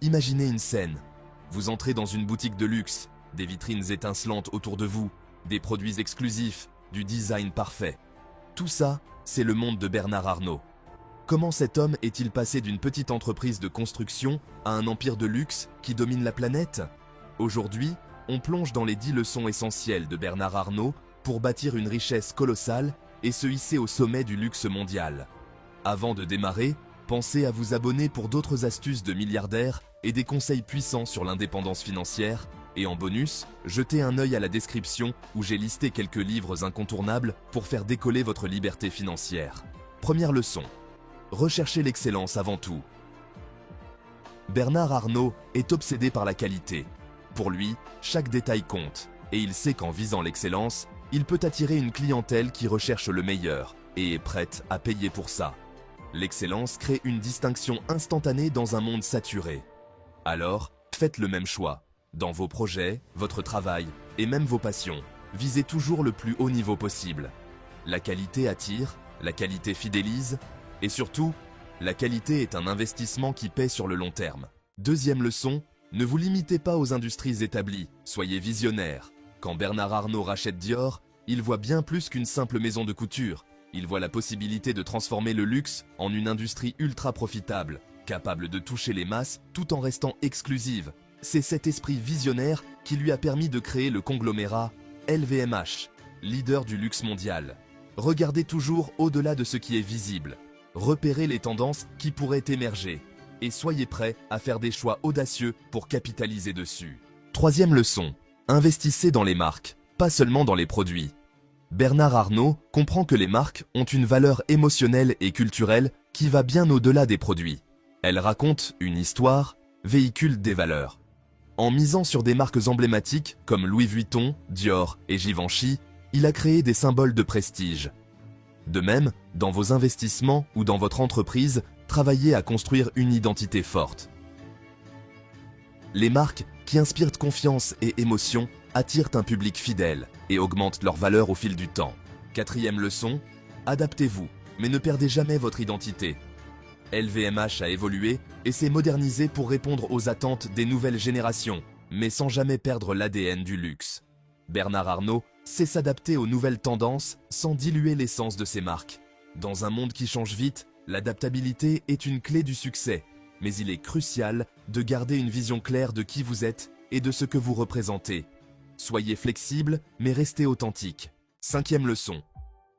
Imaginez une scène. Vous entrez dans une boutique de luxe, des vitrines étincelantes autour de vous, des produits exclusifs, du design parfait. Tout ça, c'est le monde de Bernard Arnault. Comment cet homme est-il passé d'une petite entreprise de construction à un empire de luxe qui domine la planète? Aujourd'hui, on plonge dans les 10 leçons essentielles de Bernard Arnault pour bâtir une richesse colossale et se hisser au sommet du luxe mondial. Avant de démarrer, pensez à vous abonner pour d'autres astuces de milliardaires et des conseils puissants sur l'indépendance financière. Et en bonus, jetez un œil à la description où j'ai listé quelques livres incontournables pour faire décoller votre liberté financière. Première leçon. Recherchez l'excellence avant tout. Bernard Arnault est obsédé par la qualité. Pour lui, chaque détail compte, et il sait qu'en visant l'excellence, il peut attirer une clientèle qui recherche le meilleur et est prête à payer pour ça. L'excellence crée une distinction instantanée dans un monde saturé. Alors, faites le même choix. Dans vos projets, votre travail et même vos passions, visez toujours le plus haut niveau possible. La qualité attire, la qualité fidélise, et surtout, la qualité est un investissement qui paie sur le long terme. Deuxième leçon, ne vous limitez pas aux industries établies, soyez visionnaire. Quand Bernard Arnault rachète Dior, il voit bien plus qu'une simple maison de couture. Il voit la possibilité de transformer le luxe en une industrie ultra profitable, capable de toucher les masses tout en restant exclusive. C'est cet esprit visionnaire qui lui a permis de créer le conglomérat LVMH, leader du luxe mondial. Regardez toujours au-delà de ce qui est visible. Repérez les tendances qui pourraient émerger et soyez prêts à faire des choix audacieux pour capitaliser dessus. Troisième leçon, investissez dans les marques, pas seulement dans les produits. Bernard Arnault comprend que les marques ont une valeur émotionnelle et culturelle qui va bien au-delà des produits. Elles racontent une histoire, véhiculent des valeurs. En misant sur des marques emblématiques comme Louis Vuitton, Dior et Givenchy, il a créé des symboles de prestige. De même, dans vos investissements ou dans votre entreprise, travaillez à construire une identité forte. Les marques qui inspirent confiance et émotion attirent un public fidèle et augmentent leur valeur au fil du temps. Quatrième leçon, adaptez-vous, mais ne perdez jamais votre identité. LVMH a évolué et s'est modernisé pour répondre aux attentes des nouvelles générations, mais sans jamais perdre l'ADN du luxe. Bernard Arnault sait s'adapter aux nouvelles tendances sans diluer l'essence de ses marques. Dans un monde qui change vite, l'adaptabilité est une clé du succès, mais il est crucial de garder une vision claire de qui vous êtes et de ce que vous représentez. Soyez flexible, mais restez authentique. Cinquième leçon,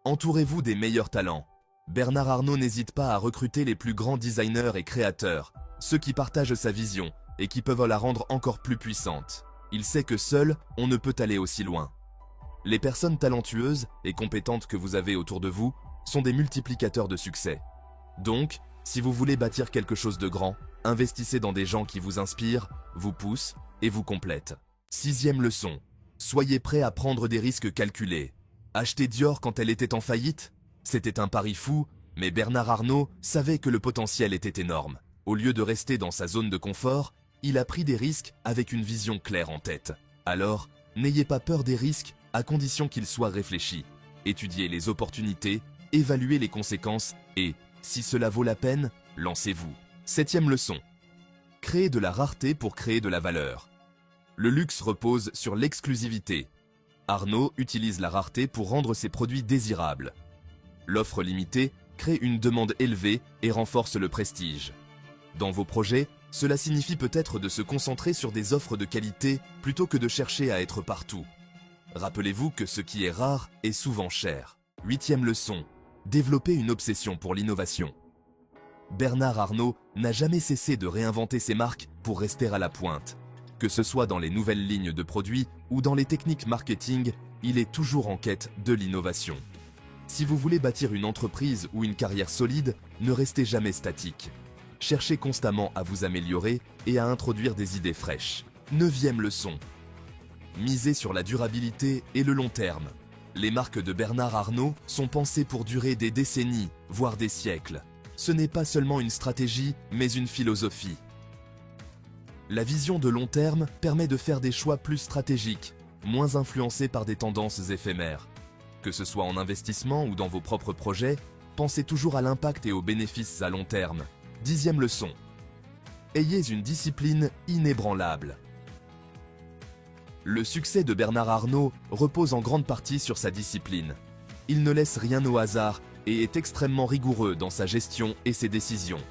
entourez-vous des meilleurs talents. Bernard Arnault n'hésite pas à recruter les plus grands designers et créateurs, ceux qui partagent sa vision et qui peuvent la rendre encore plus puissante. Il sait que seul, on ne peut aller aussi loin. Les personnes talentueuses et compétentes que vous avez autour de vous sont des multiplicateurs de succès. Donc, si vous voulez bâtir quelque chose de grand, investissez dans des gens qui vous inspirent, vous poussent et vous complètent. Sixième leçon, soyez prêts à prendre des risques calculés. Acheter Dior quand elle était en faillite? C'était un pari fou, mais Bernard Arnault savait que le potentiel était énorme. Au lieu de rester dans sa zone de confort, il a pris des risques avec une vision claire en tête. Alors, n'ayez pas peur des risques à condition qu'ils soient réfléchis. Étudiez les opportunités, évaluez les conséquences et, si cela vaut la peine, lancez-vous. Septième leçon, créez de la rareté pour créer de la valeur. Le luxe repose sur l'exclusivité. Arnault utilise la rareté pour rendre ses produits désirables. L'offre limitée crée une demande élevée et renforce le prestige. Dans vos projets, cela signifie peut-être de se concentrer sur des offres de qualité plutôt que de chercher à être partout. Rappelez-vous que ce qui est rare est souvent cher. Huitième leçon, développez une obsession pour l'innovation. Bernard Arnault n'a jamais cessé de réinventer ses marques pour rester à la pointe. Que ce soit dans les nouvelles lignes de produits ou dans les techniques marketing, il est toujours en quête de l'innovation. Si vous voulez bâtir une entreprise ou une carrière solide, ne restez jamais statique. Cherchez constamment à vous améliorer et à introduire des idées fraîches. Neuvième leçon, misez sur la durabilité et le long terme. Les marques de Bernard Arnault sont pensées pour durer des décennies, voire des siècles. Ce n'est pas seulement une stratégie, mais une philosophie. La vision de long terme permet de faire des choix plus stratégiques, moins influencés par des tendances éphémères. Que ce soit en investissement ou dans vos propres projets, pensez toujours à l'impact et aux bénéfices à long terme. Dixième leçon, ayez une discipline inébranlable. Le succès de Bernard Arnault repose en grande partie sur sa discipline. Il ne laisse rien au hasard et est extrêmement rigoureux dans sa gestion et ses décisions.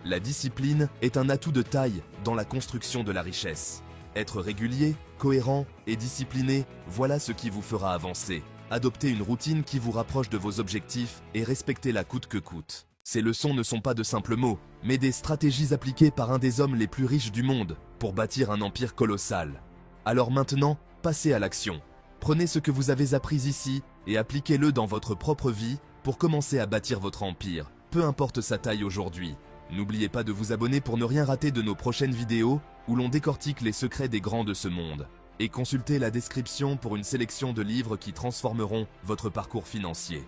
La discipline est un atout de taille dans la construction de la richesse. Être régulier, cohérent et discipliné, voilà ce qui vous fera avancer. Adoptez une routine qui vous rapproche de vos objectifs et respectez-la coûte que coûte. Ces leçons ne sont pas de simples mots, mais des stratégies appliquées par un des hommes les plus riches du monde pour bâtir un empire colossal. Alors maintenant, passez à l'action. Prenez ce que vous avez appris ici et appliquez-le dans votre propre vie pour commencer à bâtir votre empire, peu importe sa taille aujourd'hui. N'oubliez pas de vous abonner pour ne rien rater de nos prochaines vidéos où l'on décortique les secrets des grands de ce monde. Et consultez la description pour une sélection de livres qui transformeront votre parcours financier.